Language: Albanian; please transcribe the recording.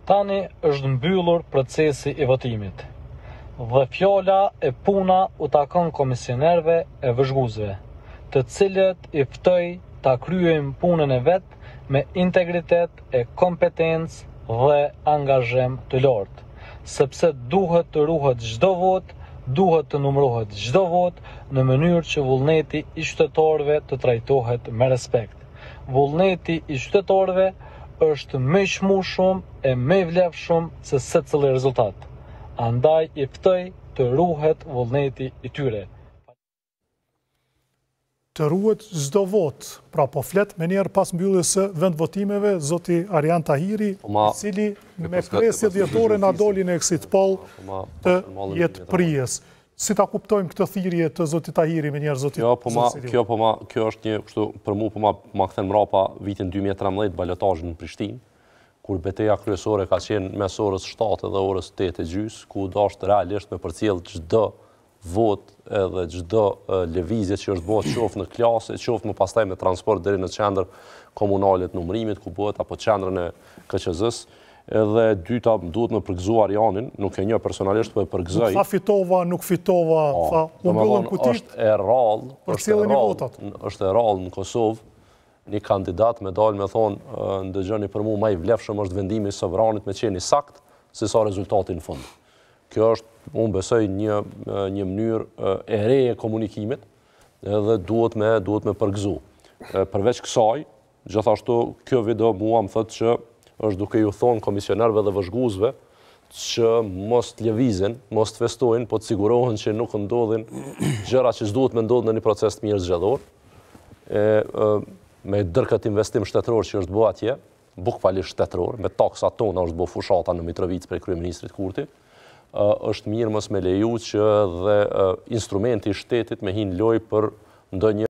Tani është mbyllur procesi I votimit dhe fjala e puna u takon komisionerëve e vëzhguesve, të cilët I ftoi ta kryejnë punën e vet me integritet e kompetencë dhe angazhim të lartë, sepse duhet të ruhet çdo vot, duhet të numërohet çdo vot në mënyrë që vullneti I qytetarëve të trajtohet me respekt. Vullneti I qytetarëve është më I çmueshëm e më I vlefshëm se secili rezultat. Andaj I ftoj të ruhet vullneti I tyre. Të ruhet çdo vot. Pra po flet me njerë pas mbylljes së vendvotimeve zoti Arjan Tahiri, I cili me presje dhjetore na doli në exit poll të jetë prijes. Si ta kuptojmë këtë thirrje të zotit Tahiri me njerë zotit? Kjo është një kështu për mua ma kthen mrapa vitin 2013 balotazhin në Prishtinë, kur betejë kryesore ka qenë mes orës 7 dhe orës 8:30, ku dashur realisht me përcjell çdo vot edhe çdo lëvizje që është bëhet qoftë në klasë, qoftë më pastaj me transport deri në qendër komunale të numërimit ku bëhet apo qendrën e KQZ-s. Edhe dyta duhet me përgëzu Arjanin, nuk e një personalisht, po e përgëzoj. Nuk tha fitova, nuk fitova, tha u mbyllën kutit. Është e rrallë në Kosovë, një kandidat me dalë me thonë, ndëgjoni për mua më I vlefshëm është vendimi I sovranit me qenë I sakt, se sa rezultati në fund. Kjo është, unë besoj, një mënyrë e re e komunikimit, edhe duhet me përgëzu. Përveç kësaj, gjithashtu kjo video mua më thotë që është duke ju thonë komisionerëve dhe vëzhguesve që mos të lëvizin, mos të festojnë, po të sigurohen që nuk ndodhin gjëra që s'duhet me ndodhin në një proces të mirë zgjedhor. Me dërkët investim shtetëror që është bëu atje, bukfalisht shtetëror, me taksat tona është bëu fushata në Mitrovic prej kryeministrit Kurti, është mirë mos me leju që dhe instrumenti I shtetit me hinë lojë për ndonjë